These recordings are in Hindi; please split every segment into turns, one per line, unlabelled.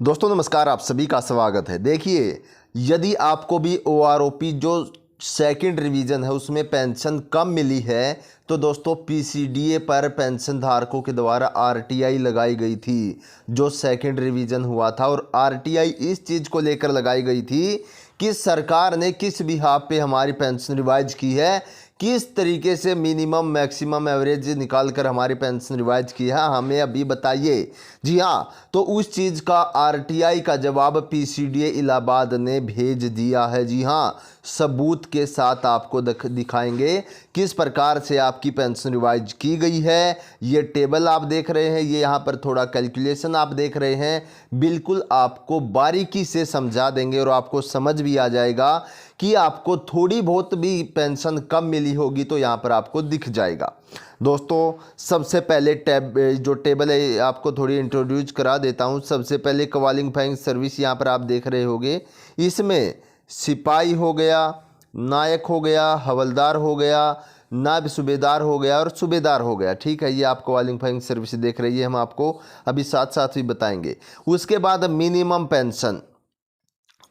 दोस्तों नमस्कार, आप सभी का स्वागत है। देखिए, यदि आपको भी ओआरओपी जो सेकंड रिवीजन है उसमें पेंशन कम मिली है तो दोस्तों पीसीडीए पर पेंशन धारकों के द्वारा आरटीआई लगाई गई थी जो सेकंड रिवीजन हुआ था। और आरटीआई इस चीज़ को लेकर लगाई गई थी कि सरकार ने किस बिहाफ पे हमारी पेंशन रिवाइज की है, किस तरीके से मिनिमम मैक्सिमम एवरेज निकाल कर हमारी पेंशन रिवाइज की है, हमें अभी बताइए। जी हाँ, तो उस चीज़ का आरटीआई का जवाब पीसीडीए इलाहाबाद ने भेज दिया है। जी हाँ, सबूत के साथ आपको दिखाएंगे किस प्रकार से आपकी पेंशन रिवाइज की गई है। ये टेबल आप देख रहे हैं, ये यहाँ पर थोड़ा कैलकुलेशन आप देख रहे हैं, बिल्कुल आपको बारीकी से समझा देंगे और आपको समझ भी आ जाएगा कि आपको थोड़ी बहुत भी पेंशन कम मिली होगी तो यहाँ पर आपको दिख जाएगा। दोस्तों सबसे पहले जो टेबल है आपको थोड़ी इंट्रोड्यूस करा देता हूँ। सबसे पहले क्वालिफाइंग सर्विस यहाँ पर आप देख रहे होंगे, इसमें सिपाही हो गया, नायक हो गया, हवलदार हो गया, नायब सूबेदार हो गया और सूबेदार हो गया। ठीक है, ये आप क्वालिफाइंग सर्विस देख रही है, हम आपको अभी साथ साथ भी बताएंगे। उसके बाद minimum pension,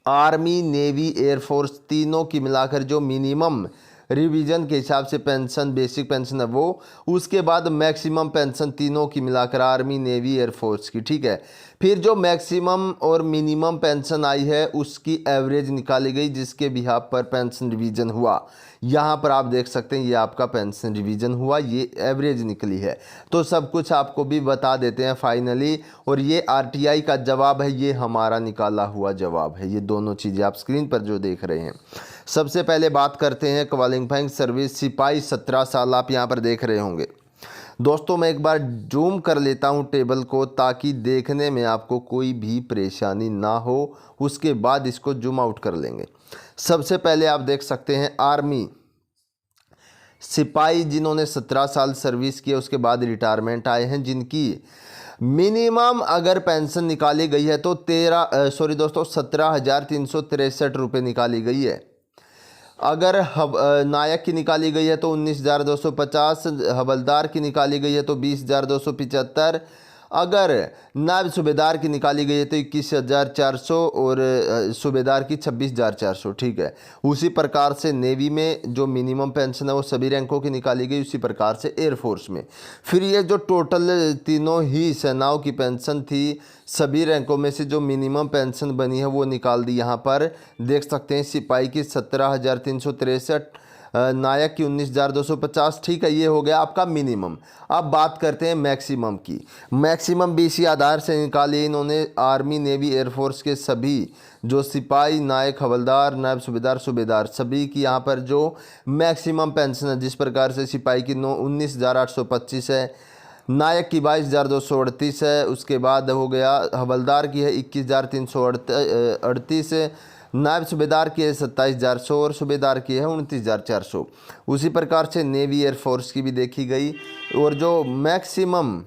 army, navy, air force तीनों की मिलाकर जो मिनिमम रिवीजन के हिसाब से पेंशन, बेसिक पेंशन है वो। उसके बाद मैक्सिमम पेंशन तीनों की मिलाकर आर्मी, नेवी, एयरफोर्स की। ठीक है, फिर जो मैक्सिमम और मिनिमम पेंशन आई है उसकी एवरेज निकाली गई जिसके बिहाफ पर पेंशन रिवीजन हुआ। यहाँ पर आप देख सकते हैं ये आपका पेंशन रिवीजन हुआ, ये एवरेज निकली है। तो सब कुछ आपको भी बता देते हैं फाइनली। और ये आरटीआई का जवाब है, ये हमारा निकाला हुआ जवाब है। ये दोनों चीज़ें आप स्क्रीन पर जो देख रहे हैं। सबसे पहले बात करते हैं क्वालिफाइंग सर्विस, सिपाही 17 साल आप यहाँ पर देख रहे होंगे। दोस्तों मैं एक बार जूम कर लेता हूँ टेबल को ताकि देखने में आपको कोई भी परेशानी ना हो, उसके बाद इसको जूम आउट कर लेंगे। सबसे पहले आप देख सकते हैं आर्मी, सिपाही जिन्होंने 17 साल सर्विस किया उसके बाद रिटायरमेंट आए हैं, जिनकी मिनिमम अगर पेंशन निकाली गई है तो 17,363 रुपये निकाली गई है। अगर नायक की निकाली गई है तो 19,250, हवलदार की निकाली गई है तो 20,275, अगर नायब सूबेदार की निकाली गई है तो 21,400 और सूबेदार की 26,400। ठीक है, उसी प्रकार से नेवी में जो मिनिमम पेंशन है वो सभी रैंकों की निकाली गई, उसी प्रकार से एयरफोर्स में। फिर ये जो टोटल तीनों ही सेनाओं की पेंशन थी, सभी रैंकों में से जो मिनिमम पेंशन बनी है वो निकाल दी। यहाँ पर देख सकते हैं सिपाही की 17,363, नायक की 19,250। ठीक है, ये हो गया आपका मिनिमम। अब बात करते हैं मैक्सिमम की। मैक्सिमम भी इसी आधार से निकाली इन्होंने, आर्मी, नेवी, एयरफोर्स के सभी जो सिपाही, नायक, हवलदार, नायब सूबेदार, सूबेदार सभी की यहाँ पर जो मैक्सिमम पेंशन है, जिस प्रकार से सिपाही की 19,825 है, नायक की 22,238 है, उसके बाद हो गया हवलदार की है 21,338, नायब सूबेदार की है 27,400 और सूबेदार की है 29,400। उसी प्रकार से नेवी, एयरफोर्स की भी देखी गई। और जो मैक्सिमम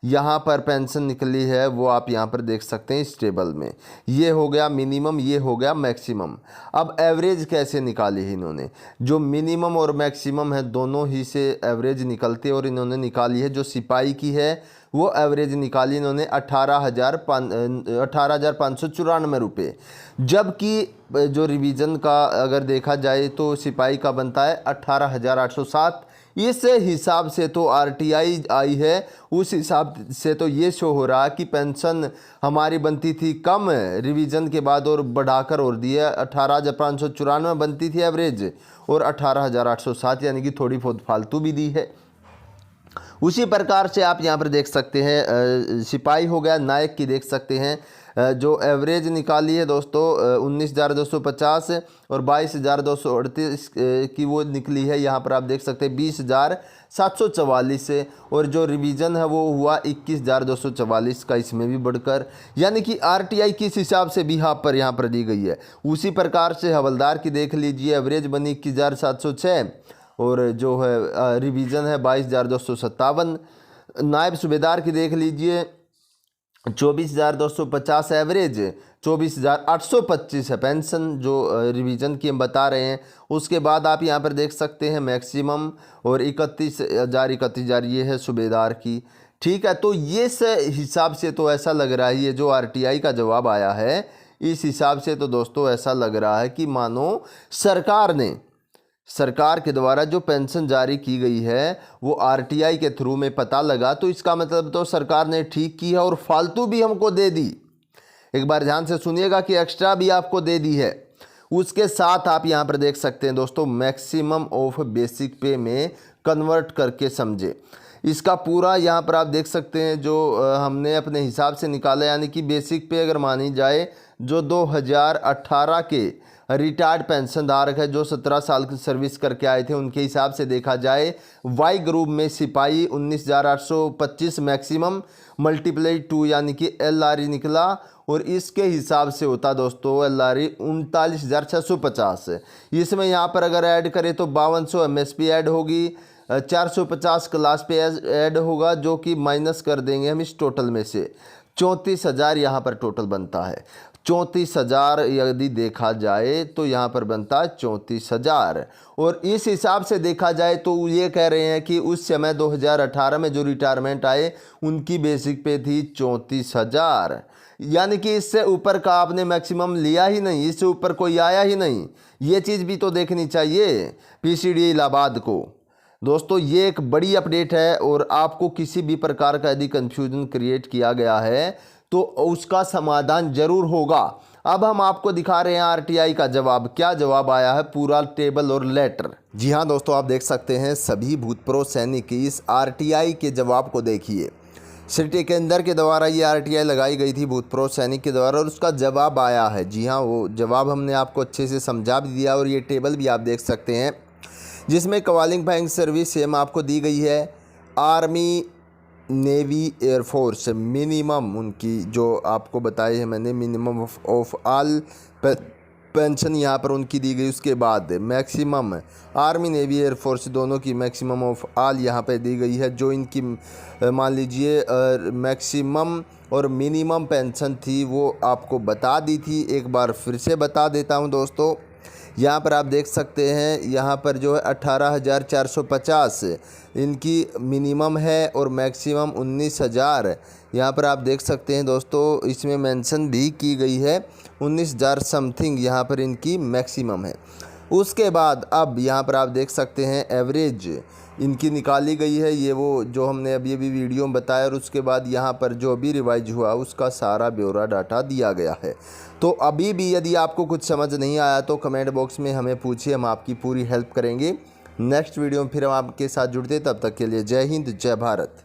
यहाँ पर पेंशन निकली है वो आप यहाँ पर देख सकते हैं इस टेबल में। ये हो गया मिनिमम, ये हो गया मैक्सिमम। अब एवरेज कैसे निकाली है इन्होंने, जो मिनिमम और मैक्सिमम है दोनों ही से एवरेज निकलते, और इन्होंने निकाली है जो सिपाही की है वो एवरेज निकाली इन्होंने 18,594 रुपये। जबकि जो रिवीजन का अगर देखा जाए तो सिपाही का बनता है 18,807। इस हिसाब से तो आरटीआई आई है, उस हिसाब से तो ये शो हो रहा है कि पेंशन हमारी बनती थी कम रिवीजन के बाद और बढ़ाकर और दी है। 18,594 बनती थी एवरेज और 18,807 यानी कि थोड़ी बहुत फालतू भी दी है। उसी प्रकार से आप यहाँ पर देख सकते हैं सिपाही हो गया, नायक की देख सकते हैं जो एवरेज निकाली है दोस्तों 19,250 और 22,238 की वो निकली है। यहाँ पर आप देख सकते हैं 20,744 से, और जो रिवीजन है वो हुआ 21,244 का, इसमें भी बढ़कर, यानी कि आरटीआई किस हिसाब से भी यहाँ पर दी गई है। उसी प्रकार से हवलदार की देख लीजिए, एवरेज बनी 21,706 और जो है रिवीजन है 22,257। नायब सूबेदार की देख लीजिए 24,250 एवरेज, 24,825 है पेंशन जो रिवीजन की हम बता रहे हैं। उसके बाद आप यहाँ पर देख सकते हैं मैक्सिमम और 31,000 ये है सूबेदार की। ठीक है, तो ये हिसाब से तो ऐसा लग रहा है, ये जो आरटीआई का जवाब आया है इस हिसाब से तो दोस्तों ऐसा लग रहा है कि मानो सरकार के द्वारा जो पेंशन जारी की गई है वो आरटीआई के थ्रू में पता लगा, तो इसका मतलब तो सरकार ने ठीक की है और फालतू भी हमको दे दी। एक बार ध्यान से सुनिएगा कि एक्स्ट्रा भी आपको दे दी है। उसके साथ आप यहाँ पर देख सकते हैं दोस्तों, मैक्सिमम ऑफ बेसिक पे में कन्वर्ट करके समझे। इसका पूरा यहाँ पर आप देख सकते हैं जो हमने अपने हिसाब से निकाला, यानी कि बेसिक पे अगर मानी जाए जो 2018 के रिटायर्ड पेंशन धारक है जो 17 साल की सर्विस करके आए थे, उनके हिसाब से देखा जाए वाई ग्रुप में सिपाही 19,825 मैक्सिमम मल्टीप्लाई 2 यानी कि LRE निकला, और इसके हिसाब से होता दोस्तों LRE 39,650। इसमें यहाँ पर अगर ऐड करें तो 5200 MSP ऐड होगी, 450 क्लास पे ऐड होगा, जो कि माइनस कर देंगे हम इस टोटल में से। 34,000 यहाँ पर टोटल बनता है। 34,000 यदि देखा जाए तो यहाँ पर बनता है 34,000। और इस हिसाब से देखा जाए तो ये कह रहे हैं कि उस समय 2018 में जो रिटायरमेंट आए उनकी बेसिक पे थी 34,000, यानी कि इससे ऊपर का आपने मैक्सिमम लिया ही नहीं, इससे ऊपर कोई आया ही नहीं। ये चीज़ भी तो देखनी चाहिए PCDA इलाहाबाद को। दोस्तों ये एक बड़ी अपडेट है, और आपको किसी भी प्रकार का यदि कन्फ्यूजन क्रिएट किया गया है तो उसका समाधान जरूर होगा। अब हम आपको दिखा रहे हैं आरटीआई का जवाब, क्या जवाब आया है, पूरा टेबल और लेटर। जी हाँ दोस्तों, आप देख सकते हैं सभी भूतपूर्व सैनिक इस आरटीआई के जवाब को देखिए। सिटी के अंदर के द्वारा ये आरटीआई लगाई गई थी भूतपूर्व सैनिक के द्वारा, और उसका जवाब आया है। जी हाँ, वो जवाब हमने आपको अच्छे से समझा भी दिया, और ये टेबल भी आप देख सकते हैं जिसमें क्वालिफाइंग सर्विस सेम आपको दी गई है। आर्मी, नेवी, एयरफोर्स मिनिमम उनकी जो आपको बताई है मैंने, मिनिमम ऑफ ऑल पेंशन यहाँ पर उनकी दी गई। उसके बाद मैक्सिमम आर्मी, नेवी, एयरफोर्स दोनों की मैक्सिमम ऑफ ऑल यहाँ पे दी गई है। जो इनकी मान लीजिए मैक्सिमम और मिनिमम पेंशन थी वो आपको बता दी थी। एक बार फिर से बता देता हूँ दोस्तों, यहाँ पर आप देख सकते हैं, यहाँ पर जो है 18,450 इनकी मिनिमम है और मैक्सिमम 19,000 यहाँ पर आप देख सकते हैं दोस्तों। इसमें मेंशन भी की गई है 19,000 समथिंग यहाँ पर इनकी मैक्सिमम है। उसके बाद अब यहाँ पर आप देख सकते हैं एवरेज इनकी निकाली गई है, ये वो जो हमने अभी वीडियो में बताया, और उसके बाद यहाँ पर जो भी रिवाइज हुआ उसका सारा ब्यौरा डाटा दिया गया है। तो अभी भी यदि आपको कुछ समझ नहीं आया तो कमेंट बॉक्स में हमें पूछिए, हम आपकी पूरी हेल्प करेंगे। नेक्स्ट वीडियो में फिर हम आपके साथ जुड़ते, तब तक के लिए जय हिंद, जय भारत।